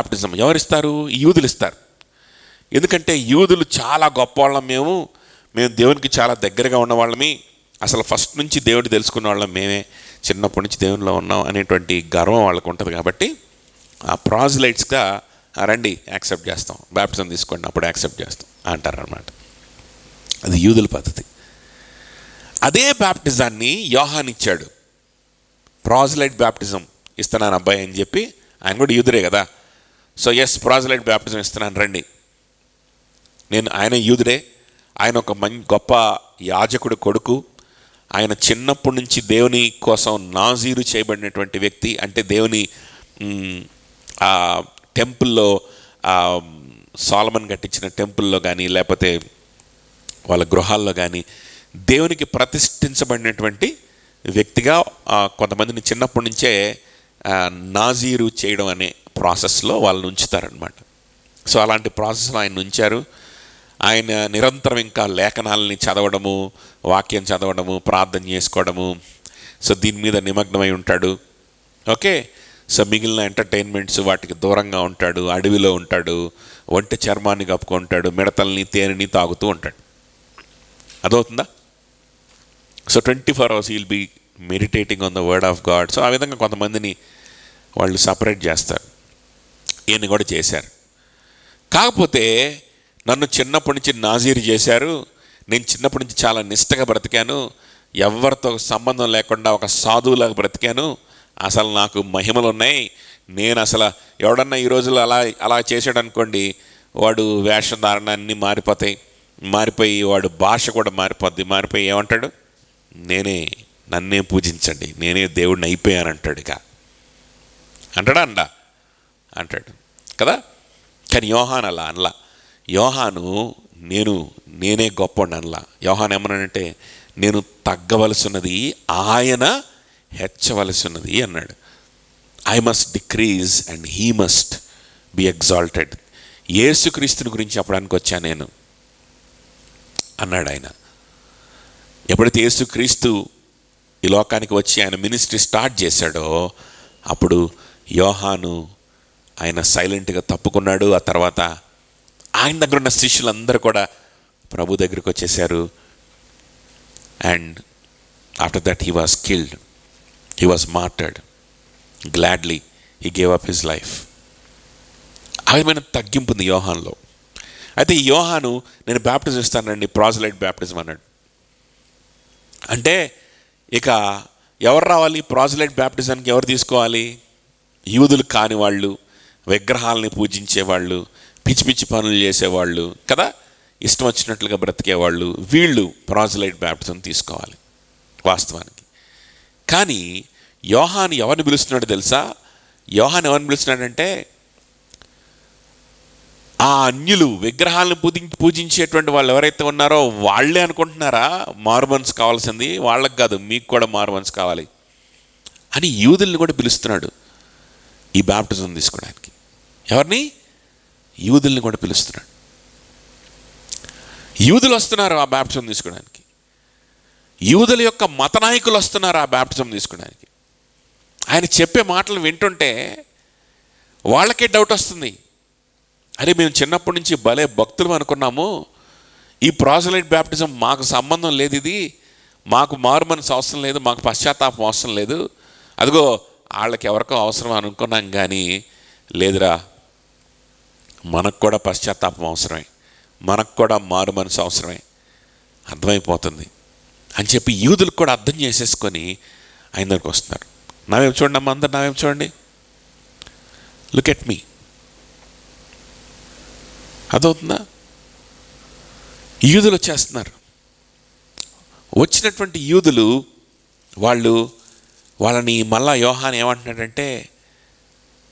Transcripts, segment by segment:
Baptism ఎవరిస్తారు? యూదులు ఇస్తారు. ఎందుకంటే యూదులు చాలా గొప్పవాళ్ళం, మేము దేవునికి చాలా దగ్గరగా ఉన్నవాళ్ళమి, అసలు ఫస్ట్ నుంచి దేవుడిని తెలుసుకున్న వాళ్ళం మేమే, చిన్నప్పటి నుంచి దేవునిలో ఉన్నాం అనేటువంటి గర్వం వాళ్ళకు ఉంటుంది. కాబట్టి ఆ ప్రాజిలైట్స్గా రండి యాక్సెప్ట్ చేస్తాం, బాప్టిజం తీసుకోండి అప్పుడు యాక్సెప్ట్ చేస్తాం అంటారనమాట. అది యూదుల పద్ధతి. అదే బాప్టిజాన్ని యోహాన్ ఇచ్చాడు. ప్రాజిలైట్ బాప్టిజం ఇస్తున్నాను అబ్బాయి అని చెప్పి, ఆయన కూడా యూదురే కదా. సో ఎస్, ప్రాజిలైట్ బాప్టిజం ఇస్తున్నాను రండి. ఆయన యూదుడే, ఆయన ఒక గొప్ప యాజకుడు కొడుకు, ఆయన చిన్నప్పటి నుంచి దేవుని కోసం నాజీరు చేయబడినటువంటి వ్యక్తి. అంటే దేవుని ఆ టెంపుల్లో, సొలొమన్ కట్టించిన టెంపుల్లో కానీ లేకపోతే వాళ్ళ గృహాల్లో కానీ దేవునికి ప్రతిష్ఠించబడినటువంటి వ్యక్తిగా కొంతమందిని చిన్నప్పటి నుంచే నాజీరు చేయడం అనే ప్రాసెస్లో వాళ్ళని ఉంచుతారనమాట. సో అలాంటి ప్రాసెస్లో ఆయన ఉంచారు. ఆయన నిరంతరం ఇంకా లేఖనాలని చదవడము, వాక్యం చదవడము, ప్రార్థన చేసుకోవడము, సో దీని మీద నిమగ్నమై ఉంటాడు. ఓకే, సో మిగిలిన ఎంటర్టైన్మెంట్స్ వాటికి దూరంగా ఉంటాడు, అడవిలో ఉంటాడు, ఒంటె చర్మాన్ని కప్పుకుంటాడు, మిడతల్ని తేనెని తాగుతూ ఉంటాడు. అదవుతుందా? So 24 hours will be meditating on the word of God. So ఆ విధంగా కొంతమందిని వాళ్ళు సపరేట్ చేస్తారు. ఈయన కూడా చేశారు. కాకపోతే నన్ను చిన్నప్పటి నుంచి నాజీరు చేశారు, నేను చిన్నప్పటి నుంచి చాలా నిష్టగా బ్రతికాను, ఎవరితో సంబంధం లేకుండా ఒక సాధువులాగా బ్రతికాను, అసలు నాకు మహిమలు ఉన్నాయి, నేను అసలు ఎవడన్నా ఈ రోజుల్లో అలా చేశాడు అనుకోండి, వాడు వేషధారణ అన్నీ మారిపోయి వాడు భాష కూడా మారిపోయి ఏమంటాడు? నన్నే పూజించండి, నేనే దేవుడిని అయిపోయాను అంటాడు. ఇక అంటాడు కదా. కానీ యోహాన్ అలా అనలా. యోహాను నేనే గొప్పవాడిని అనలా. యోహాన్ ఏమన్నాడంటే, నేను తగ్గవలసినది, ఆయన హెచ్చవలసినది అన్నాడు. I must decrease and he must be exalted. యేసుక్రీస్తుని గురించి చెప్పడానికి వచ్చా నేను అన్నాడు ఆయన. ఎప్పుడైతే యేసుక్రీస్తు ఈ లోకానికి వచ్చి ఆయన మినిస్ట్రీ స్టార్ట్ చేశాడో అప్పుడు యోహాను ఆయన సైలెంట్గా తప్పుకున్నాడు. ఆ తర్వాత ఆయన దగ్గర ఉన్న శిష్యులందరూ కూడా ప్రభు దగ్గరికి వచ్చేసారు. And after that he was killed, he was martyred, gladly he gave up his life. ఆ విధమైన తగ్గింపు ఉంది యోహాన్లో. అయితే ఈ యోహాను నేను బ్యాప్టిజం ఇస్తానండి, ప్రాజిలైట్ బ్యాప్టిజం అన్నాడు. అంటే ఇక ఎవరు రావాలి ప్రాజిలైట్ బ్యాప్టిజానికి? ఎవరు తీసుకోవాలి? యూదులు కాని వాళ్ళు, విగ్రహాలని పూజించేవాళ్ళు, పిచ్చి పిచ్చి పనులు చేసేవాళ్ళు కదా, ఇష్టం వచ్చినట్లుగా బ్రతికేవాళ్ళు, వీళ్ళు ప్రాజిలైట్ బ్యాప్టిజం తీసుకోవాలి వాస్తవానికి. కానీ యోహాను ఎవరిని పిలుస్తున్నాడు తెలుసా? యోహాను ఎవరిని పిలుస్తున్నాడంటే, ఆ అన్యులు విగ్రహాలను పూజించేటువంటి వాళ్ళు ఎవరైతే ఉన్నారో వాళ్ళే అనుకుంటున్నారా మారుమనసు కావాల్సింది? వాళ్ళకి కాదు, మీకు కూడా మారుమనసు కావాలి అని యూదుల్ని కూడా పిలుస్తున్నాడు ఈ బాప్టిజం తీసుకోవడానికి. ఎవరిని? యూదుల్ని కూడా పిలుస్తున్నాడు. యూదులు వస్తున్నారు ఆ బాప్టిజం తీసుకోవడానికి, యూదుల యొక్క మత నాయకులు వస్తున్నారు ఆ బాప్టిజం తీసుకోవడానికి. ఆయన చెప్పే మాటలు వింటుంటే వాళ్ళకే డౌట్ వస్తుంది. అరే, మేము చిన్నప్పటి నుంచి భలే భక్తులు అనుకున్నాము, ఈ ప్రాజిలైట్ బ్యాప్టిజం మాకు సంబంధం లేదు, ఇది మాకు మారుమనసు అవసరం లేదు, మాకు పశ్చాత్తాపం అవసరం లేదు, అదిగో వాళ్ళకి ఎవరికో అవసరం అనుకున్నాం, కానీ లేదురా, మనకు కూడా పశ్చాత్తాపం అవసరమే, మనకు కూడా మారుమనసు అవసరమే, అర్థమైపోతుంది అని చెప్పి యూదులకు కూడా అర్థం చేసేసుకొని ఆయన దగ్గరికి వస్తున్నారు. నావేం చూడండి అమ్మ, అందరు నావేం చూడండి, లుక్ ఎట్ మీ. అదవుతుందా? యూదులు వచ్చేస్తున్నారు. వచ్చినటువంటి యూదులు వాళ్ళని మళ్ళా యోహాను ఏమంటున్నాడంటే,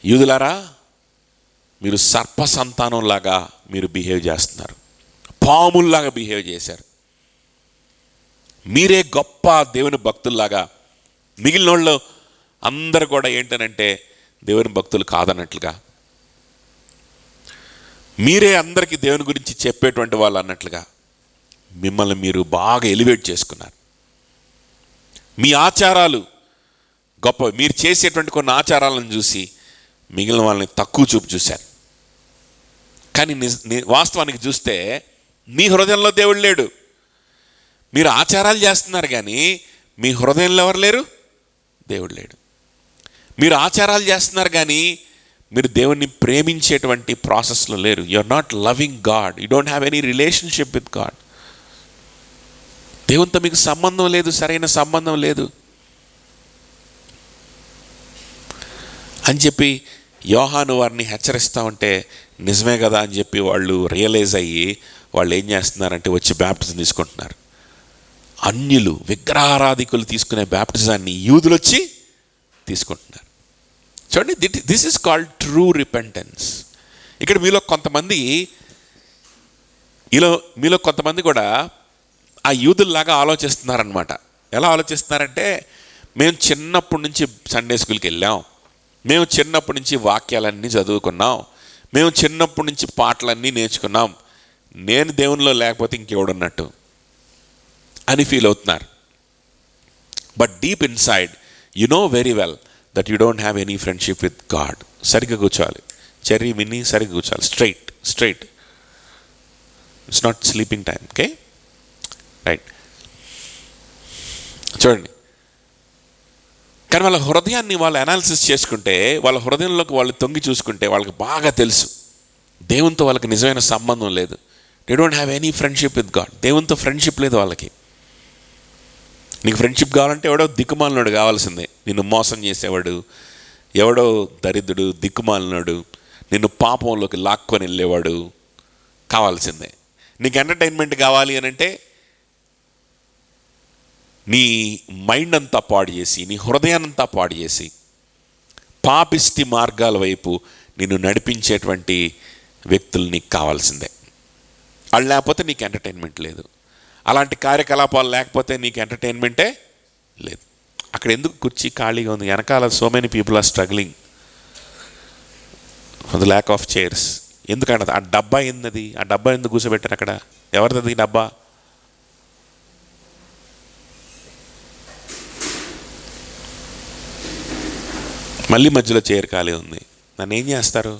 యూదులారా, మీరు సర్ప సంతానంలాగా మీరు బిహేవ్ చేస్తున్నారు, పాముల్లాగా బిహేవ్ చేశారు, మీరే గొప్ప దేవుని భక్తుల్లాగా, మిగిలిన వాళ్ళు అందరు కూడా ఏంటనంటే దేవుని భక్తులు కాదన్నట్లుగా, మీరే అందరికీ దేవుని గురించి చెప్పేటువంటి వాళ్ళు అన్నట్లుగా మిమ్మల్ని మీరు బాగా ఎలివేట్ చేసుకున్నారు. మీ ఆచారాలు గొప్ప, మీరు చేసేటువంటి కొన్ని ఆచారాలను చూసి మిగిలిన వాళ్ళని తక్కువ చూపు చూశారు. కానీ వాస్తవానికి చూస్తే మీ హృదయంలో దేవుడు లేడు. మీరు ఆచారాలు చేస్తున్నారు కానీ మీ హృదయంలో ఎవరు లేరు? దేవుడు లేడు. మీరు ఆచారాలు చేస్తున్నారు కానీ మీరు దేవుణ్ణి ప్రేమించేటువంటి ప్రాసెస్లో లేరు. You are not loving God. You don't have any relationship with God. దేవునితో మీకు సంబంధం లేదు, సరైన సంబంధం లేదు అని చెప్పి యోహాను వారిని హెచ్చరిస్తూ ఉంటే నిజమే కదా అని చెప్పి వాళ్ళు రియలైజ్ అయ్యి వాళ్ళు ఏం చేస్తున్నారంటే వచ్చి బ్యాప్టిజం తీసుకుంటున్నారు. అన్యులు, విగ్రహారాధికులు తీసుకునే బ్యాప్టిజాన్ని యూదులు వచ్చి తీసుకుంటున్నారు. చూడండి, this is called true repentance. ఇక్కడ మీలో కొంతమంది కూడా ఆ యూదుల్లాగా ఆలోచిస్తున్నారనమాట. ఎలా ఆలోచిస్తున్నారంటే, మేము చిన్నప్పటి నుంచి సండే స్కూల్కి వెళ్ళాం, మేము చిన్నప్పటి నుంచి వాక్యాలన్నీ చదువుకున్నాం, మేము చిన్నప్పటి నుంచి పాటలన్నీ నేర్చుకున్నాం, నేను దేవునిలో లేకపోతే ఇంకెవడున్నట్టు అని ఫీల్ అవుతున్నారు. But deep inside you know very well that you don't have any friendship with God. సరిగ్గా కూర్చోవాలి, చెర్రీ విని సరిగ్గా కూర్చోవాలి, straight. It's not sleeping time. Okay, right. చూడండి, కానీ వాళ్ళ హృదయాన్ని వాళ్ళు అనాలిసిస్ చేసుకుంటే, వాళ్ళ హృదయంలోకి వాళ్ళు తొంగి చూసుకుంటే వాళ్ళకి బాగా తెలుసు దేవునితో వాళ్ళకి నిజమైన సంబంధం లేదు. They don't have any friendship with God. దేవునితో ఫ్రెండ్షిప్ లేదు వాళ్ళకి. నీకు ఫ్రెండ్షిప్ కావాలంటే ఎవడో దిక్కుమాలినోడు కావాల్సిందే. నిన్ను మోసం చేసేవాడు, ఎవడో దరిద్రుడు, దిక్కుమాలినోడు, నిన్ను పాపంలోకి లాక్కొని వెళ్ళేవాడు కావాల్సిందే. నీకు ఎంటర్టైన్మెంట్ కావాలి అని అంటే నీ మైండ్ అంతా పాడు చేసి, నీ హృదయాన్నంతా పాడు చేసి, పాపిష్టి మార్గాల వైపు నిన్ను నడిపించేటువంటి వ్యక్తులు నీకు కావాల్సిందే. వాళ్ళు లేకపోతే నీకు ఎంటర్టైన్మెంట్ లేదు. అలాంటి కార్యకలాపాలు లేకపోతే నీకు ఎంటర్టైన్మెంటే లేదు. అక్కడ ఎందుకు కుర్చీ ఖాళీగా ఉంది? వెనకాల so many people are struggling for the lack of chairs. ఎందుకంటే ఆ డబ్బా ఏంది? ఆ డబ్బా ఎందుకు కూర్చోబెట్టారు అక్కడ? ఎవరిది డబ్బా? మళ్ళీ మధ్యలో చైర్ ఖాళీ ఉంది. నన్ను ఏం చేస్తారు?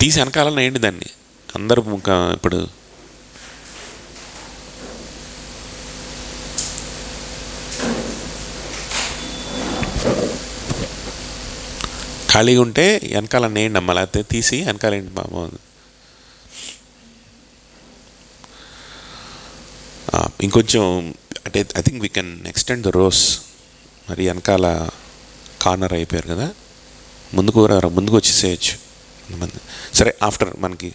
తీసి వెనకాలన్నా ఏంటి దాన్ని? అందరూ ఇప్పుడు ఖాళీగా ఉంటే వెనకాలన్నా ఏంటి అమ్మ, లేకపోతే తీసి వెనకాల ఏంటి బాబు? ఇంకొంచెం అంటే I think we can extend the rose. మరి వెనకాల కార్నర్ అయిపోయారు కదా, ముందుకు వచ్చేసేయచ్చు కొంతమంది. సరే, ఆఫ్టర్ మనకి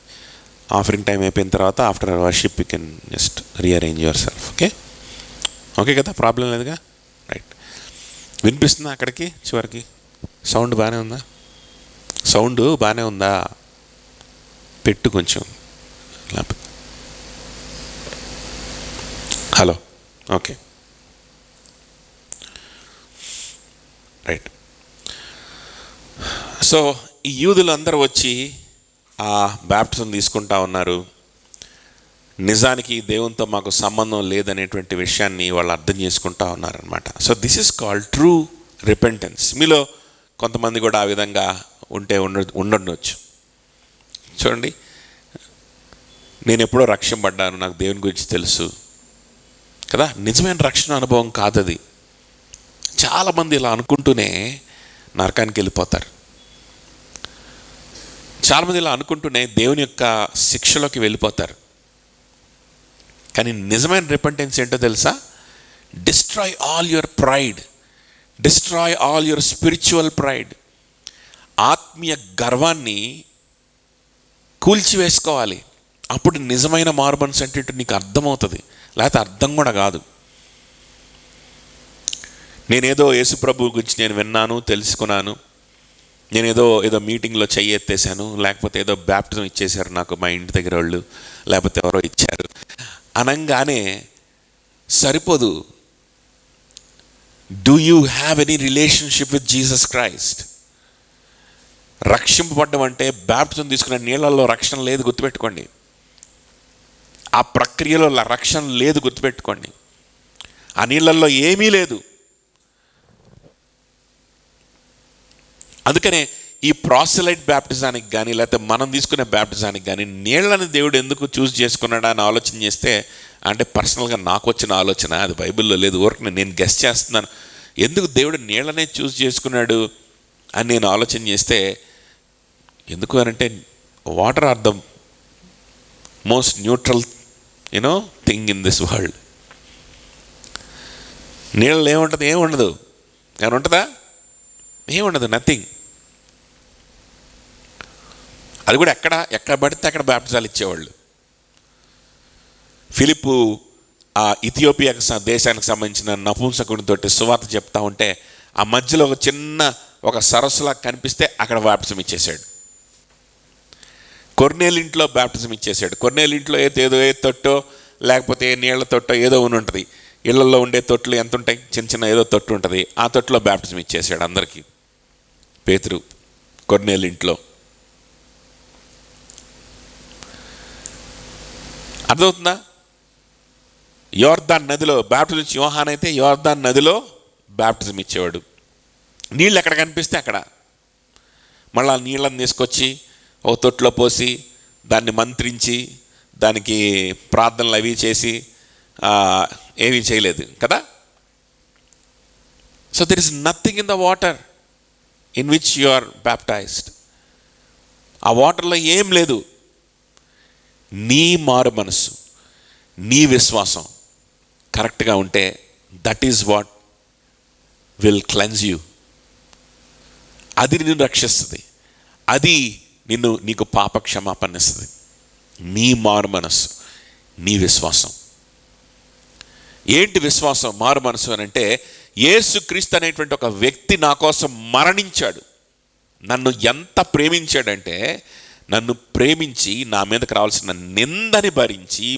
ఆఫరింగ్ టైం అయిపోయిన తర్వాత after worship you can just rearrange your self. Okay కదా, ప్రాబ్లం లేదుగా? రైట్. వినిపిస్తుందా అక్కడికి చివరికి? సౌండ్ బాగానే ఉందా? పెట్టు కొంచెం. Hello, okay, right. సో ఈ యూదులు అందరూ వచ్చి ఆ బ్యాప్టిజం తీసుకుంటా ఉన్నారు. నిజానికి దేవునితో మాకు సంబంధం లేదనేటువంటి విషయాన్ని వాళ్ళు అర్థం చేసుకుంటా ఉన్నారనమాట. So this is called true repentance. మీలో కొంతమంది కూడా ఆ విధంగా ఉండొచ్చు. చూడండి, నేను ఎప్పుడో రక్షింపబడ్డాను, నాకు దేవుని గురించి తెలుసు కదా. నిజమైన రక్షణ అనుభవం కాదది. చాలామంది ఇలా అనుకుంటూనే నరకానికి వెళ్ళిపోతారు. చాలామంది ఇలా అనుకుంటూనే దేవుని యొక్క శిక్షలోకి వెళ్ళిపోతారు. కానీ నిజమైన రిపెంటెన్స్ ఏంటో తెలుసా? Destroy all your pride, destroy all your spiritual pride. ఆత్మీయ గర్వాన్ని కూల్చివేసుకోవాలి. అప్పుడు నిజమైన మార్బన్స్ అంటే నీకు అర్థమవుతుంది, లేకపోతే అర్థం కూడా కాదు. నేనేదో యేసుప్రభు గురించి నేను విన్నాను, తెలుసుకున్నాను, నేనేదో మీటింగ్లో చెయ్యి ఎత్తేసాను, లేకపోతే ఏదో బ్యాప్టిజం ఇచ్చేశారు నాకు మా ఇంటి దగ్గర వాళ్ళు, లేకపోతే ఎవరో ఇచ్చారు అనగానే సరిపోదు. Do you have any relationship with Jesus Christ? రక్షింపబడ్డం అంటే బ్యాప్టిజం తీసుకున్న నీళ్ళల్లో రక్షణ లేదు, గుర్తుపెట్టుకోండి. ఆ ప్రక్రియలో రక్షణ లేదు, గుర్తుపెట్టుకోండి. ఆ నీళ్ళల్లో ఏమీ లేదు. అందుకనే ఈ ప్రాసెలైట్ బ్యాప్టిజానికి కానీ లేకపోతే మనం తీసుకునే బ్యాప్టిజానికి కానీ నీళ్ళని దేవుడు ఎందుకు చూస్ చేసుకున్నాడా అని ఆలోచన చేస్తే, అంటే పర్సనల్గా నాకు వచ్చిన ఆలోచన, అది బైబిల్లో లేదు, ఊరికి నేను గెస్ చేస్తున్నాను. ఎందుకు దేవుడు నీళ్ళనే చూస్ చేసుకున్నాడు అని నేను ఆలోచన చేస్తే, ఎందుకు అనంటే water are the most neutral thing in this world. నీళ్ళలో ఏముంటుంది? ఏముండదు. ఏమైనా ఉంటుందా? ఏముండదు, నథింగ్. అది కూడా ఎక్కడ పడితే అక్కడ బ్యాప్టిజాలు ఇచ్చేవాళ్ళు. ఫిలిప్పు ఆ ఇథియోపియా దేశానికి సంబంధించిన నపుంసకుడితోటి సువార్త చెప్తా ఉంటే ఆ మధ్యలో ఒక చిన్న సరస్సులా కనిపిస్తే అక్కడ బ్యాప్టిజం ఇచ్చేసాడు. కొర్నేలింట్లో బ్యాప్టిజం ఇచ్చేసాడు. కొర్నేలింట్లో ఏదో తొట్టో లేకపోతే నీళ్ల తొట్టో ఏదో ఉంటుంది. ఇళ్లలో ఉండే తొట్లు ఎంత ఉంటాయి? చిన్న ఏదో తొట్టు ఉంటుంది. ఆ తొట్టులో బ్యాప్టిజం ఇచ్చేసాడు అందరికీ పేతురు కొర్నేలింట్లో. అర్థమవుతుందా? యోర్దాన్ నదిలో బ్యాప్టిజం ఇచ్చి యోహాన్ అయితే యోర్దాన్ నదిలో బ్యాప్టిజం ఇచ్చేవాడు. నీళ్ళు ఎక్కడ కనిపిస్తే అక్కడ మళ్ళీ నీళ్ళని తీసుకొచ్చి ఒక తొట్టులో పోసి దాన్ని మంత్రించి దానికి ప్రార్థనలు అవి చేసి ఏమీ చేయలేదు కదా. So there is nothing in the water in which you are baptized. ఆ వాటర్లో ఏం లేదు. నీ మారు మనసు, నీ విశ్వాసం కరెక్ట్గా ఉంటే that is what will cleanse you. అది నిన్ను రక్షిస్తుంది. అది నీకు పాప క్షమాపణ ఇస్తుంది. నీ మారు మనసు, నీ విశ్వాసం. ఏంటి విశ్వాసం? మారు మనసు అని అంటే యేసుక్రీస్తు అనేటువంటి ఒక వ్యక్తి నా కోసం మరణించాడు. నన్ను ఎంత ప్రేమించాడంటే, నన్ను ప్రేమించి నా మీదకి రావాల్సిన నిందని భరించి,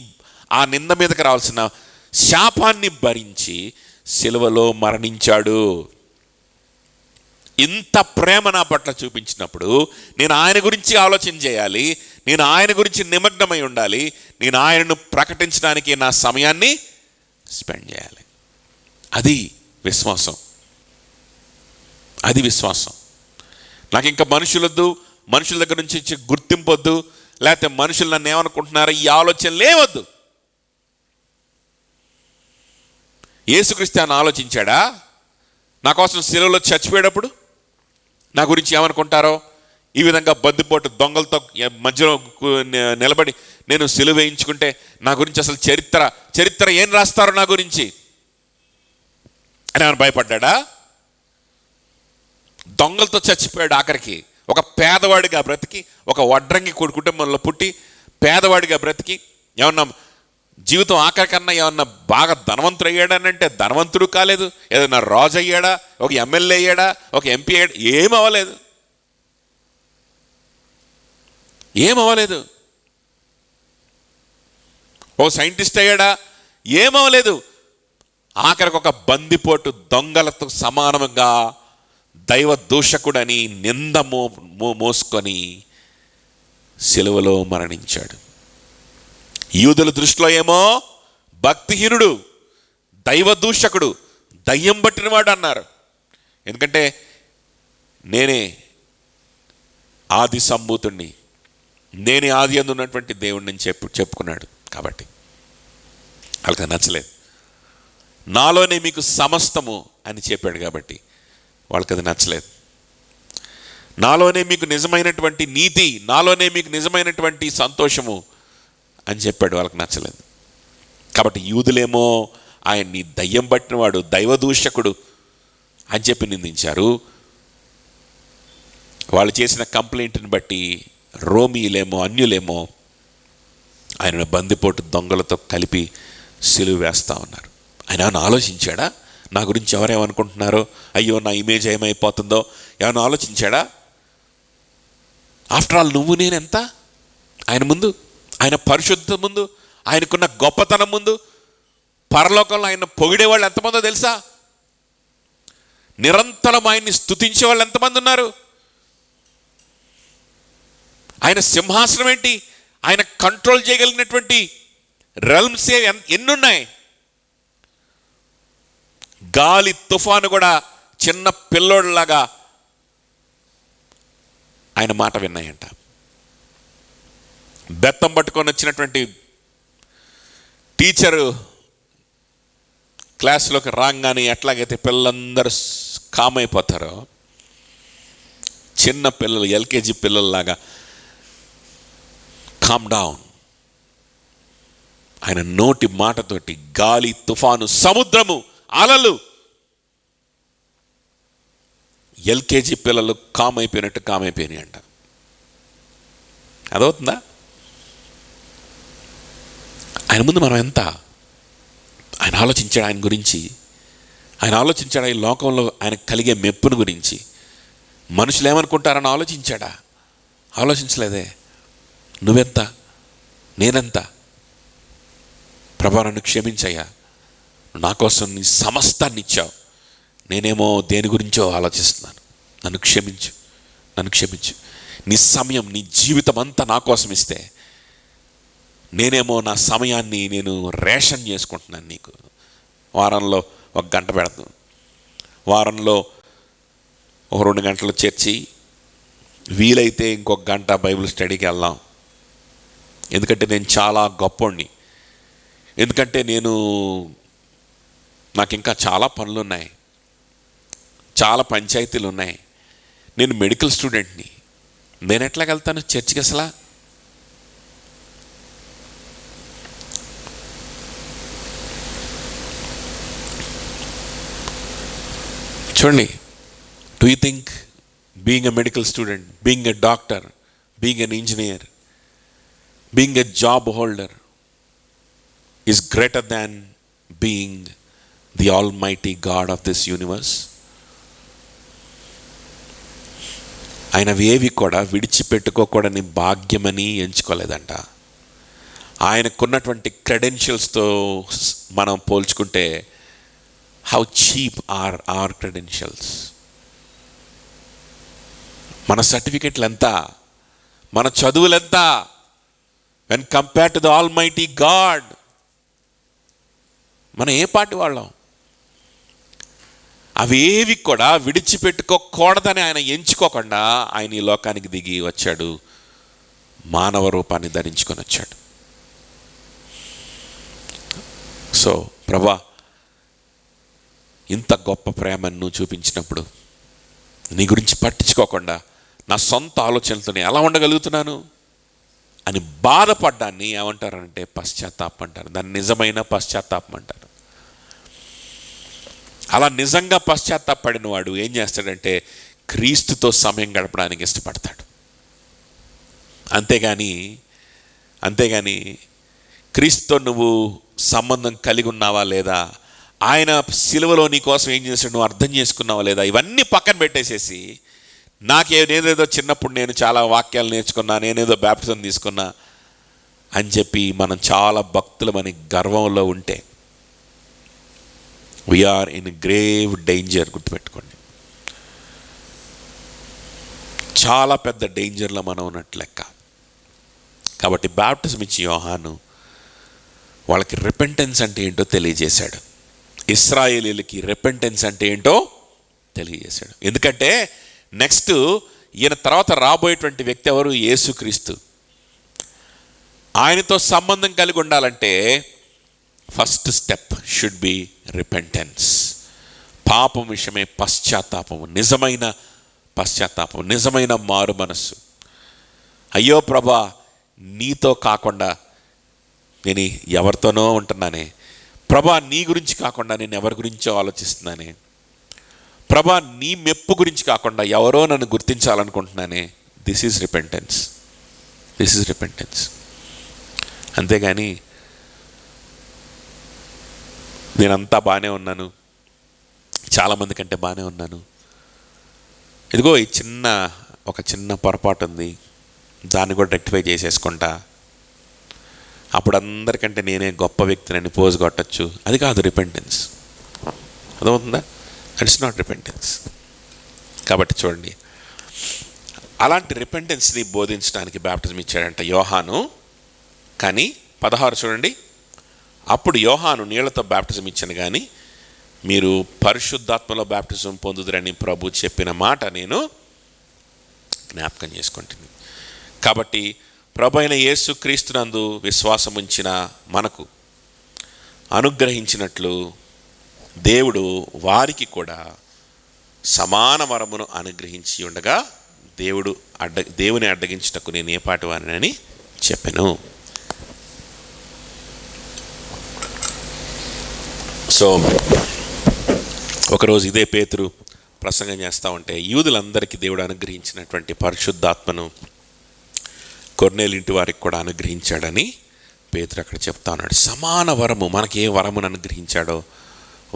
ఆ నింద మీదకి రావాల్సిన శాపాన్ని భరించి సిలువలో మరణించాడు. ఇంత ప్రేమ నా పట్ల చూపించినప్పుడు నేను ఆయన గురించి ఆలోచన చేయాలి. నేను ఆయన గురించి నిమగ్నమై ఉండాలి. నేను ఆయనను ప్రకటించడానికి నా సమయాన్ని స్పెండ్ చేయాలి. అది విశ్వాసం. అది విశ్వాసం. నాకు ఇంకా మనుషులొద్దు, మనుషుల దగ్గర నుంచి ఇచ్చే గుర్తింపు వద్దు, లేకపోతే మనుషులు నన్ను ఏమనుకుంటున్నారో ఈ ఆలోచనలు ఏవద్దు. యేసుక్రీస్తు అని ఆలోచించాడా? నా కోసం సిలువలో చచ్చిపోయేటప్పుడు నా గురించి ఏమనుకుంటారో, ఈ విధంగా బద్దుపోటు దొంగలతో మధ్యలో నిలబడి నేను సిలువ వేయించుకుంటే నా గురించి అసలు చరిత్ర ఏం రాస్తారో నా గురించి అని ఆయన భయపడ్డా? దొంగలతో చచ్చిపోయాడు. ఆఖరికి ఒక పేదవాడిగా బ్రతికి, ఒక వడ్రంగి కుటుంబంలో పుట్టి పేదవాడిగా బ్రతికి, ఏమన్నా జీవితం ఆఖరికన్నా ఏమన్నా బాగా ధనవంతుడు అయ్యాడనంటే ధనవంతుడు కాలేదు. ఏదన్నా రాజు అయ్యాడా, ఒక ఎమ్మెల్యే అయ్యాడా, ఒక ఎంపీ అయ్యాడా? ఏమవ్వలేదు. ఓ సైంటిస్ట్ అయ్యాడా? ఏమవ్వలేదు. ఆఖరికి ఒక బందిపోటు దొంగలతో సమానంగా దైవ దూషకుడని నింద మోసుకొని సిలువలో మరణించాడు. యూదుల దృష్టిలో ఏమో భక్తిహీనుడు, దైవ దూషకుడు, దయ్యం పట్టినవాడు అన్నారు. ఎందుకంటే నేనే ఆది సంభూతుణ్ణి, నేనే ఆది అందు ఉన్నటువంటి దేవుడిని చెప్పుకున్నాడు. కాబట్టి వాళ్ళకి నచ్చలేదు. నాలోనే మీకు సమస్తము అని చెప్పాడు కాబట్టి వాళ్ళకి అది నచ్చలేదు. నాలోనే మీకు నిజమైనటువంటి నీతి, నాలోనే మీకు నిజమైనటువంటి సంతోషము అని చెప్పాడు. వాళ్ళకి నచ్చలేదు. కాబట్టి యూదులేమో ఆయన్ని దయ్యం పట్టినవాడు, దైవదూషకుడు అని చెప్పి నిందించారు. వాళ్ళు చేసిన కంప్లైంట్ని బట్టి రోమీయులేమో అన్యులేమో ఆయన బందిపోటు దొంగలతో కలిపి సిలువ వేస్తూ ఉన్నారు. ఆయన ఆలోచించాడా? నా గురించి ఎవరేమనుకుంటున్నారో, అయ్యో నా ఇమేజ్ ఏమైపోతుందో ఏమైనా ఆలోచించాడా? ఆఫ్టర్ ఆల్ నువ్వు నేనెంత ఆయన ముందు, ఆయన పరిశుద్ధ ముందు, ఆయనకున్న గొప్పతనం ముందు, పరలోకంలో ఆయన పొగిడేవాళ్ళు ఎంతమందో తెలుసా? నిరంతరం ఆయన్ని స్తుతించే వాళ్ళు ఎంతమంది ఉన్నారు? ఆయన సింహాసనం ఏంటి, ఆయన కంట్రోల్ చేయగలిగినటువంటి రెల్మ్స్ ఎన్నున్నాయి? గాలి తుఫాను కూడా చిన్న పిల్లోడిలాగా ఆయన మాట విన్నాయంట. బెత్తం పట్టుకొని వచ్చినటువంటి టీచరు క్లాసులోకి రాగానే ఎట్లాగైతే పిల్లలందరూ కామ్ అయిపోతారో, చిన్న పిల్లలు ఎల్కేజీ పిల్లల్లాగా కామ్ డౌన్, ఆయన నోటి మాటతోటి గాలి, తుఫాను, సముద్రము, అలలు, ఎల్కేజీ పిల్లలు కామ్ అయిపోయినట్టు కామ్ అయిపోయినాయి అంట. అదవుతుందా? ఆయన ముందు మనం ఎంత ఆయన ఆలోచించాడు, ఆయన గురించి ఆయన ఆలోచించాడు, ఈ లోకంలో ఆయన కలిగే మెప్పును గురించి, మనుషులు ఏమనుకుంటారని ఆలోచించాడా? ఆలోచించలేదే. నువ్వెంత, నేనెంత? ప్రభా నన్ను క్షమించయ్యా, నా కోసం నీ సమస్తాన్ని ఇచ్చావు, నేనేమో దేని గురించో ఆలోచిస్తున్నాను, నన్ను క్షమించు, నన్ను క్షమించు. నీ సమయం, నీ జీవితం అంతా నా కోసం ఇస్తే నేనేమో నా సమయాన్ని నేను రేషన్ చేసుకుంటున్నాను. నీకు వారంలో 1 గంట పెడతాను, వారంలో 2 గంటలు చర్చి, వీలైతే ఇంకొక గంట బైబిల్ స్టడీకి వెళ్దాం. ఎందుకంటే నేను చాలా గొప్పోడిని, ఎందుకంటే నాకు ఇంకా చాలా పనులు ఉన్నాయి, చాలా పంచాయతీలు ఉన్నాయి, నేను మెడికల్ స్టూడెంట్ని, నేను ఎట్లాగ వెళ్తాను చర్చికి అసలు? చూడండి, do you think being a medical student, being a doctor, being an engineer, being a job holder is greater than being the almighty God of this universe? ఆయనవేవి కూడా విడిచిపెట్టుకోకూడని భాగ్యమని ఎంచుకోలేదంట. ఆయనకున్నటువంటి క్రెడెన్షియల్స్తో మనం పోల్చుకుంటే how cheap are our credentials? మన సర్టిఫికెట్లు ఎంత, మన చదువులు ఎంత when compare to the almighty God? మనం ఏ పార్టీ వాళ్ళం? అవేవి కూడా విడిచిపెట్టుకోకూడదని ఆయన ఎంచుకోకుండా ఆయన ఈ లోకానికి దిగి వచ్చాడు, మానవ రూపాన్ని ధరించుకొని వచ్చాడు. సో ప్రభా, ఇంత గొప్ప ప్రేమను నువ్వు చూపించినప్పుడు నీ గురించి పట్టించుకోకుండా నా సొంత ఆలోచనలతో ఎలా ఉండగలుగుతున్నాను అని బాధపడ్డాన్ని ఏమంటారంటే పశ్చాత్తాపం అంటారు. దాన్ని నిజమైన పశ్చాత్తాపం అంటారు. అలా నిజంగా పశ్చాత్తాపడిన వాడు ఏం చేస్తాడంటే క్రీస్తుతో సమయం గడపడానికి ఇష్టపడతాడు. అంతేగాని క్రీస్తుతో నువ్వు సంబంధం కలిగి ఉన్నావా లేదా, ఆయన సిలువలో నీ కోసం ఏం చేశాడు నువ్వు అర్థం చేసుకున్నావా లేదా, ఇవన్నీ పక్కన పెట్టేసేసి నేనేదో చిన్నప్పుడు నేను చాలా వాక్యాలు నేర్చుకున్నా, నేనేదో బాప్టిజం తీసుకున్నా అని చెప్పి మనం చాలా భక్తులమని గర్వంలో ఉంటే వీఆర్ ఇన్ గ్రేవ్ డేంజర్. గుర్తుపెట్టుకోండి, చాలా పెద్ద డేంజర్లో మనం ఉన్నట్టు లెక్క. కాబట్టి బాప్టిజం ఇచ్చి యోహాను వాళ్ళకి రిపెంటెన్స్ అంటే ఏంటో తెలియజేశాడు. ఇశ్రాయేలీలకి రిపెంటెన్స్ అంటే ఏంటో తెలియజేశాడు. ఎందుకంటే నెక్స్ట్ ఈయన తర్వాత రాబోయేటువంటి వ్యక్తి ఎవరు? యేసుక్రీస్తు. ఆయనతో సంబంధం కలిగి ఉండాలంటే first step should be repentance. పాపం విషయమే పశ్చాత్తాపము, నిజమైన పశ్చాత్తాపం, నిజమైన మారు మనస్సు. అయ్యో ప్రభా, నీతో కాకుండా నేను ఎవరితోనో ఉంటున్నానే, ప్రభా నీ గురించి కాకుండా నేను ఎవరి గురించో ఆలోచిస్తున్నానే, ప్రభా నీ మెప్పు గురించి కాకుండా ఎవరో నన్ను గుర్తించాలనుకుంటున్నానే. This is repentance, this is repentance. అంతేగాని నేనంతా బాగానే ఉన్నాను, చాలామంది కంటే బాగానే ఉన్నాను, ఇదిగో ఈ ఒక చిన్న పొరపాటు ఉంది, దాన్ని కూడా రెక్టిఫై చేసేసుకుంటా, అప్పుడు అందరికంటే నేనే గొప్ప వ్యక్తిని పోజ్ కొట్టచ్చు. అది కాదు రిపెంటెన్స్. అర్థమవుతుందా? That is not repentance. కాబట్టి చూడండి, అలాంటి రిపెంటెన్స్ని బోధించడానికి బాప్టిజం ఇచ్చాడంట యోహాను. కానీ 16 చూడండి, అప్పుడు యోహాను నీళ్లతో బాప్టిజం ఇచ్చాను, కానీ మీరు పరిశుద్ధాత్మలో బాప్టిజం పొందుదురని ప్రభు చెప్పిన మాట నేను జ్ఞాపకం చేసుకుంటుంది. కాబట్టి ప్రభు అయిన యేసుక్రీస్తునందు విశ్వాసం ఉంచిన మనకు అనుగ్రహించినట్లు దేవుడు వారికి కూడా సమాన వరమును అనుగ్రహించి ఉండగా దేవుని అడ్డగించుటకు నేను ఏ పాటి వారినని చెప్పాను. సో ఒకరోజు ఇదే పేతురు ప్రసంగం చేస్తూ ఉంటే యూదులందరికీ దేవుడు అనుగ్రహించినటువంటి పరిశుద్ధాత్మను కొర్నేలింటి వారికి కూడా అనుగ్రహించాడని పేతురు అక్కడ చెప్తా ఉన్నాడు. సమాన వరము, మనకి ఏ వరమును అనుగ్రహించాడో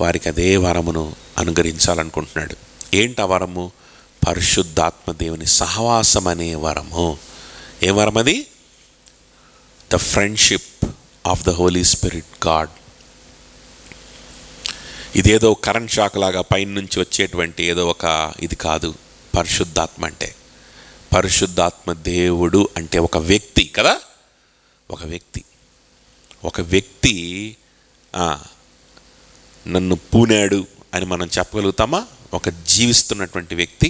వారికి అదే వరమును అనుగ్రహించాలనుకుంటున్నాడు. ఏంటి ఆ వరము? పరిశుద్ధాత్మ దేవుని సహవాసం అనే వరము. ఏ వరం అది? The friendship of the Holi Spirit God. ఇదేదో కరెంట్ షాక్ లాగా పైన నుంచి వచ్చేటువంటి ఏదో ఒక ఇది కాదు. పరిశుద్ధాత్మ అంటే, పరిశుద్ధాత్మ దేవుడు అంటే ఒక వ్యక్తి కదా. ఒక వ్యక్తి నన్ను పూనాడు అని మనం చెప్పగలుగుతామా? ఒక జీవిస్తున్నటువంటి వ్యక్తి.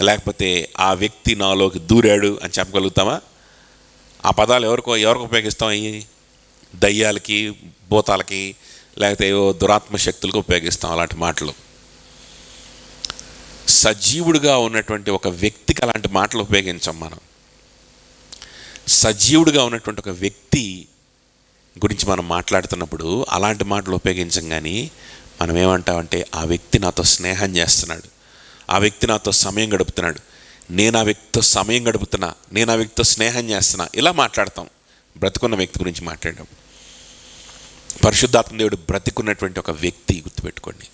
లేకపోతే ఆ వ్యక్తి నాలోకి దూరాడు అని చెప్పగలుగుతామా? ఆ పదాలు ఎవరికి ఉపయోగిస్తాం? అయ్యి దయ్యాలకి, భూతాలకి, లేకపోతే ఏవో దురాత్మ శక్తులకు ఉపయోగిస్తాం అలాంటి మాటలు. సజీవుడిగా ఉన్నటువంటి ఒక వ్యక్తికి అలాంటి మాటలు ఉపయోగించాం మనం. సజీవుడిగా ఉన్నటువంటి ఒక వ్యక్తి గురించి మనం మాట్లాడుతున్నప్పుడు అలాంటి మాటలు ఉపయోగించం. కానీ మనం ఏమంటామంటే ఆ వ్యక్తి నాతో స్నేహం చేస్తున్నాడు, ఆ వ్యక్తి నాతో సమయం గడుపుతున్నాడు, నేను ఆ వ్యక్తితో సమయం గడుపుతున్నా, నేను ఆ వ్యక్తితో స్నేహం చేస్తున్నా, ఇలా మాట్లాడతాం బ్రతుకున్న వ్యక్తి గురించి మాట్లాడడం. పరిశుద్ధాత్మ దేవుడు బ్రతికున్నటువంటి ఒక వ్యక్తి, గుర్తుపెట్టుకోండి.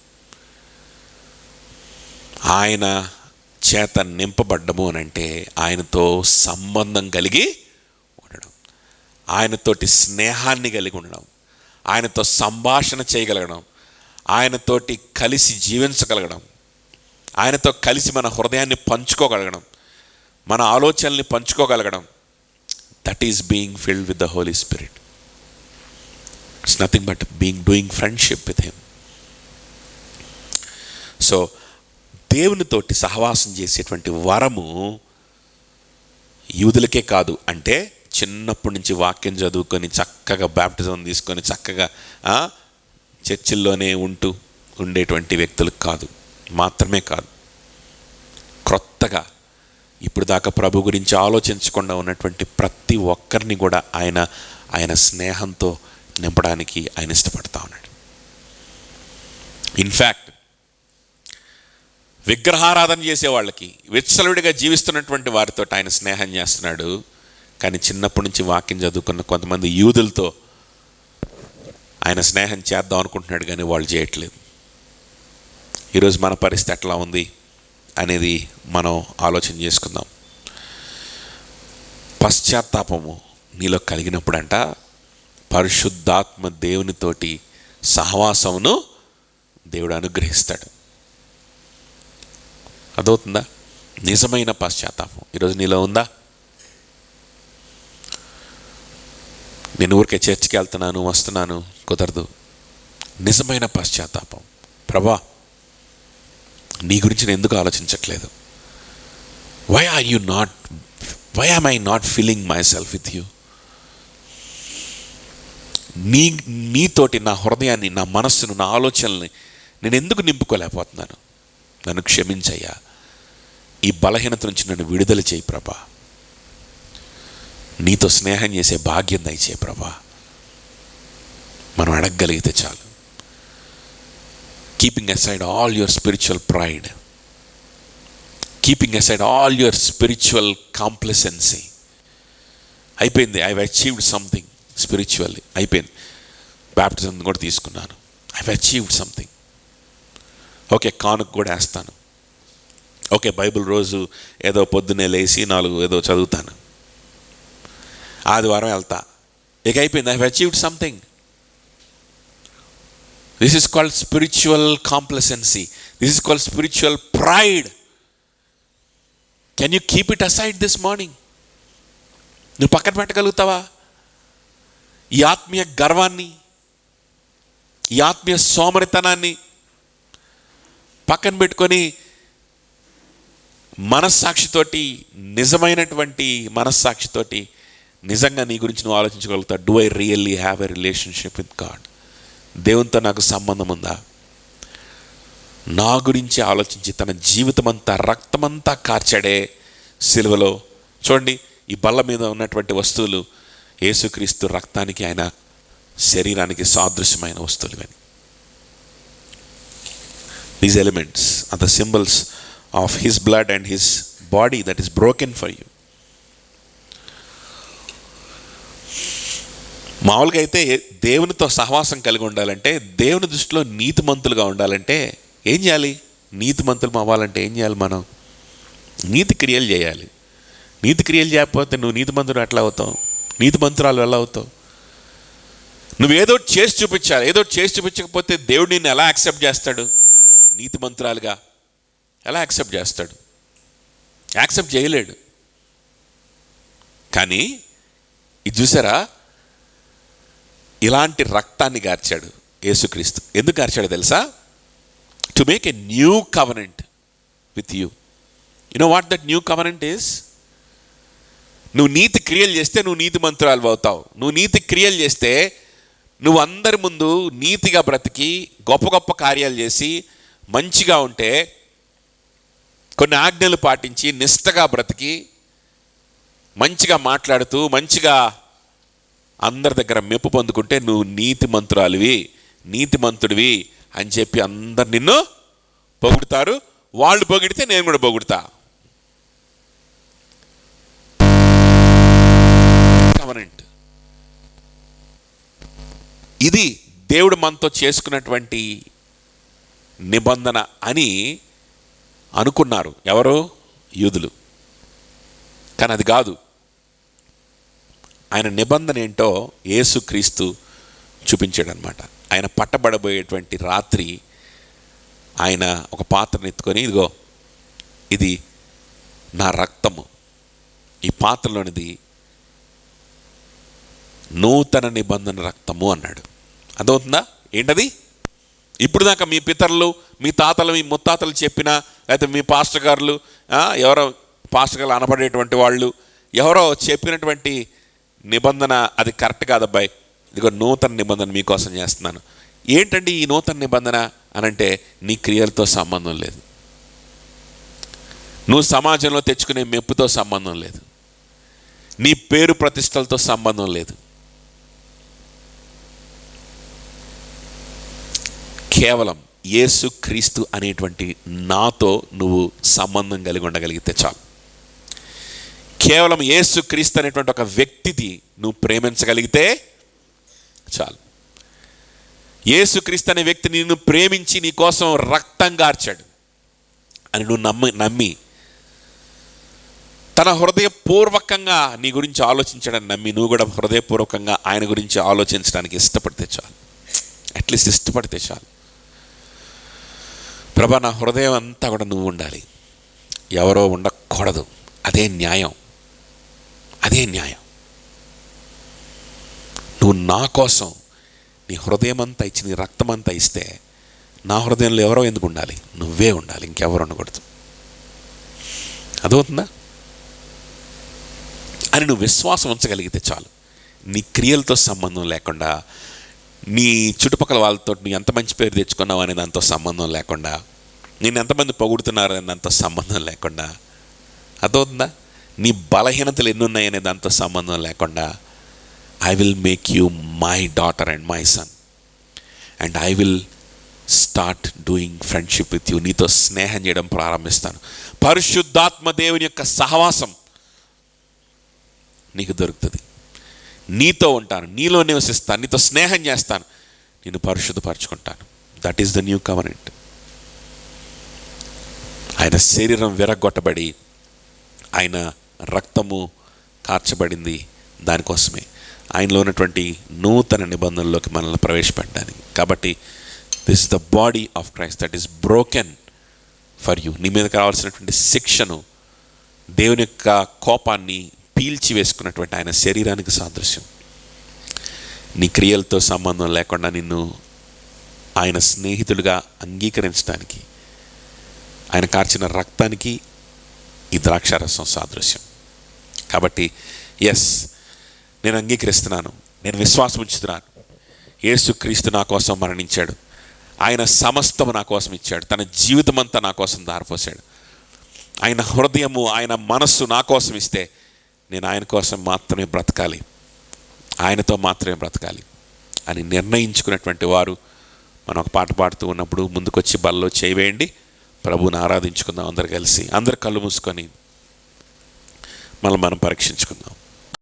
ఆయన చేత నింపబడ్డము అని అంటే ఆయనతో సంబంధం కలిగి ఉండడం, ఆయనతోటి స్నేహాన్ని కలిగి ఉండడం, ఆయనతో సంభాషణ చేయగలగడం, ఆయనతోటి కలిసి జీవించగలగడం, ఆయనతో కలిసి మన హృదయాన్ని పంచుకోగలగడం, మన ఆలోచనల్ని పంచుకోగలగడం. That is being filled with the Holi spirit. It's nothing but doing friendship with him. So దేవునితోటి సహవాసం చేసేటువంటి వరము యూదులకే కాదు. అంటే చిన్నప్పటి నుంచి వాక్యం చదువుకొని చక్కగా బాప్టిజం తీసుకొని చక్కగా చర్చిల్లోనే ఉండేటువంటి వ్యక్తులకు కాదు, మాత్రమే కాదు. క్రొత్తగా ఇప్పుడు దాకా ప్రభు గురించి ఆలోచించకుండా ఉన్నటువంటి ప్రతి ఒక్కరిని కూడా ఆయన స్నేహంతో నింపడానికి ఆయన ఇష్టపడతా ఉన్నాడు. ఇన్ఫ్యాక్ట్ విగ్రహారాధన చేసే వాళ్ళకి, విచ్చలవిడిగా జీవిస్తున్నటువంటి వారితో ఆయన స్నేహం చేస్తున్నాడు. కానీ చిన్నప్పటి నుంచి వాక్యం చదువుకున్న కొంతమంది యూదులతో ఆయన స్నేహం చేద్దాం అనుకుంటున్నాడు, కానీ వాళ్ళు చేయట్లేదు. ఈరోజు మన పరిస్థితి ఎట్లా ఉంది అనేది మనం ఆలోచన చేసుకుందాం. పశ్చాత్తాపము నీలో కలిగినప్పుడంట పరిశుద్ధాత్మ దేవునితోటి సహవాసమును దేవుడు అనుగ్రహిస్తాడు. అదవుతుందా? నిజమైన పశ్చాత్తాపం ఈరోజు నీలో ఉందా? నేను ఊరికే చర్చికి వెళ్తున్నాను, వస్తున్నాను, కుదరదు. నిజమైన పశ్చాత్తాపం, ప్రభా నీ గురించి నేను ఎందుకు ఆలోచించట్లేదు? Why am I not feeling myself with you? నీతోటి నా హృదయాన్ని, నా మనస్సును, నా ఆలోచనల్ని నేను ఎందుకు నింపుకోలేకపోతున్నాను? నన్ను క్షమించయ్యా. ఈ బలహీనత నుంచి నన్ను విడుదల చేయి ప్రభా. నీతో స్నేహం చేసే భాగ్యం దయచేయి ప్రభా. మనం అడగగలిగితే చాలు. Keeping aside all your spiritual pride, keeping aside all your spiritual complacency. అయిపోయింది, I have achieved something spiritually. అయిపోయింది, బాప్టిజం కూడా తీసుకున్నాను, I have achieved something. Okay, కానుక కూడా వేస్తాను. ఓకే, బైబిల్ రోజు ఏదో పొద్దున్నే లేచి 4 ఏదో చదువుతాను, ఆదివారం వెళ్తా. ఇక అయిపోయింది, I have achieved something. This is called spiritual complacency. This is called spiritual pride. Can you keep it aside this morning? నువ్వు పక్కన పెట్టగలుగుతావా? ఈ ఆత్మీయ గర్వాన్ని, ఈ ఆత్మీయ సోమరితనాన్ని పక్కన పెట్టుకొని మనస్సాక్షితోటి, నిజమైనటువంటి మనస్సాక్షితోటి నిజంగా నీ గురించి నువ్వు ఆలోచించగలుగుతావు. Do I really have a relationship with God? దేవునితో నాకు సంబంధం ఉందా? నా గురించి ఆలోచించి తన జీవితం అంతా, రక్తమంతా కార్చాడే సిలువలో. చూడండి, ఈ బల్ల మీద ఉన్నటువంటి వస్తువులు యేసుక్రీస్తు రక్తానికి, ఆయన శరీరానికి సాదృశ్యమైన వస్తువులు. కానీ these elements are the symbols of his blood and his body that is broken for you. మామూలుగా అయితే దేవునితో సహవాసం కలిగి ఉండాలంటే, దేవుని దృష్టిలో నీతిమంతులుగా ఉండాలంటే ఏం చేయాలి? నీతిమంతులు అవ్వాలంటే ఏం చేయాలి? మనం నీతి క్రియలు చేయాలి. నీతి క్రియలు చేయకపోతే నువ్వు నీతిమంతుడు ఎట్లా అవుతావు? నీతిమంతురాలు ఎలా అవుతావు? నువ్వు ఏదో చేసి చూపించాలి. ఏదో చేసి చూపించకపోతే దేవుడు నిన్ను ఎలా యాక్సెప్ట్ చేస్తాడు? నీతిమంతురాలుగా ఎలా యాక్సెప్ట్ చేస్తాడు? యాక్సెప్ట్ చేయలేడు. కానీ ఇది చూసారా, ఇలాంటి రక్తాన్ని గార్చాడు యేసుక్రీస్తు. ఎందుకు గార్చాడు తెలుసా? To make a new covenant with you. You know what that new covenant is? నువ్వు నీతి క్రియలు చేస్తే నువ్వు నీతిమంతురాలు అవుతావు. నువ్వు నీతి క్రియలు చేస్తే, నువ్వు అందరి ముందు నీతిగా బ్రతికి గొప్ప గొప్ప కార్యాలు చేసి మంచిగా ఉంటే, కొన్ని ఆజ్ఞలు పాటించి నిష్టగా బ్రతికి మంచిగా మాట్లాడుతూ మంచిగా అందరి దగ్గర మెప్పు పొందుకుంటే నువ్వు నీతిమంతురాలివి, నీతిమంతుడివి అని చెప్పి అందరు నిన్ను పొగుడుతారు. వాళ్ళు పొగిడితే నేను కూడా పొగుడుతా. కవనెంట్ ఇది దేవుడు మనతో చేసుకున్నటువంటి నిబంధన అని అనుకున్నారు ఎవరు? యూదులు. కానీ అది కాదు. ఆయన నిబంధన ఏంటో యేసుక్రీస్తు చూపించాడు అనమాట. ఆయన పట్టబడబోయేటువంటి రాత్రి ఆయన ఒక పాత్రను ఎత్తుకొని, ఇదిగో ఇది నా రక్తము, ఈ పాత్రలోనిది నూతన నిబంధన రక్తము అన్నాడు. అర్థమవుతుందా? ఏంటది? ఇప్పుడు దాకా మీ పితరులు, మీ తాతలు, మీ ముత్తాతలు చెప్పిన, లేకపోతే మీ పాస్టర్ గారులు, ఎవరో పాస్టర్ గారు అనబడేటువంటి వాళ్ళు ఎవరో చెప్పినటువంటి నిబంధన అది కరెక్ట్ కాదబ్బాయి, ఇదిగో నూతన నిబంధన మీకోసం చేస్తున్నాను. ఏంటండి ఈ నూతన నిబంధన అనంటే, నీ క్రియలతో సంబంధం లేదు, నువ్వు సమాజంలో తెచ్చుకునే మెప్పుతో సంబంధం లేదు, నీ పేరు ప్రతిష్టలతో సంబంధం లేదు. కేవలం యేసుక్రీస్తు అనేటువంటి నాతో నువ్వు సంబంధం కలిగి ఉండగలిగితే చాలు. కేవలం యేసుక్రీస్తు అనేటువంటి ఒక వ్యక్తిని నువ్వు ప్రేమించగలిగితే చాలు. యేసుక్రీస్తు అనే వ్యక్తిని నిన్ను ప్రేమించి నీ కోసం రక్తం గార్చాడు అని నువ్వు నమ్మి తన హృదయపూర్వకంగా నీ గురించి ఆలోచించాడని నమ్మి నువ్వు కూడా హృదయపూర్వకంగా ఆయన గురించి ఆలోచించడానికి ఇష్టపడితే చాలు. అట్లీస్ట్ ఇష్టపడితే చాలు. ప్రభా, నా హృదయం అంతా కూడా నువ్వు ఉండాలి, ఎవరో ఉండకూడదు. అదే న్యాయం, అదే న్యాయం. నువ్వు నా కోసం నీ హృదయం అంతా ఇచ్చి, నీ రక్తం అంతా ఇస్తే, నా హృదయంలో ఎవరో ఎందుకు ఉండాలి? నువ్వే ఉండాలి, ఇంకెవరు ఉండకూడదు. అదవుతుందా అని నువ్వు విశ్వాసం ఉంచగలిగితే చాలు. నీ క్రియలతో సంబంధం లేకుండా, నీ చుట్టుపక్కల వాళ్ళతో నువ్వు ఎంత మంచి పేరు తెచ్చుకున్నావు అనే దాంతో సంబంధం లేకుండా, నేను ఎంతమంది పొగుడుతున్నారు అనే దాంతో సంబంధం లేకుండా, అదవుతుందా? నీ బలహీనతలు ఎన్నున్నాయనే దాంతో సంబంధం లేకుండా, I will make you my daughter and my son and I will start doing friendship with you. నీతో స్నేహం చేయడం ప్రారంభిస్తాను. పరిశుద్ధాత్మ దేవుని యొక్క సహవాసం నీకు దొరుకుతుంది. నీతో ఉంటాను, నీలో నివసిస్తాను, నీతో స్నేహం చేస్తాను, నేను పరిశుద్ధపరచుకుంటాను. That is the new covenant. ఆయన శరీరం విరగొట్టబడి ఆయన రక్తము కార్చబడింది దానికోసమే, ఆయనలో ఉన్నటువంటి నూతన నిబంధనలోకి మనల్ని ప్రవేశపెట్టడానికి. కాబట్టి this is the body of Christ that is broken for you. నీ మీద కావాల్సినటువంటి శిక్షను, దేవుని యొక్క కోపాన్ని పీల్చి వేసుకున్నటువంటి ఆయన శరీరానికి సాదృశ్యం. నీ క్రియలతో సంబంధం లేకుండా నిన్ను ఆయన స్నేహితుడిగా అంగీకరించడానికి, ఆయన కార్చిన రక్తానికి ఈ ద్రాక్షారసం సాదృశ్యం. కాబట్టి ఎస్, నేను అంగీకరిస్తున్నాను, నేను విశ్వాసం ఉంచుతున్నాను. యేసుక్రీస్తు నా కోసం మరణించాడు, ఆయన సమస్తము నా కోసం ఇచ్చాడు, తన జీవితం అంతా నా కోసం దారిపోసాడు. ఆయన హృదయము, ఆయన మనస్సు నా కోసం ఇస్తే నేను ఆయన కోసం మాత్రమే బ్రతకాలి, ఆయనతో మాత్రమే బ్రతకాలి అని నిర్ణయించుకున్నటువంటి వారు మనం ఒక పాట పాడుతూ ఉన్నప్పుడు ముందుకొచ్చి బల్లో చేయవేయండి, ప్రభువుని ఆరాధించుకుందాం. అందరు కలిసి, అందరు కళ్ళు మూసుకొని మనం పరీక్షించుకుందాం.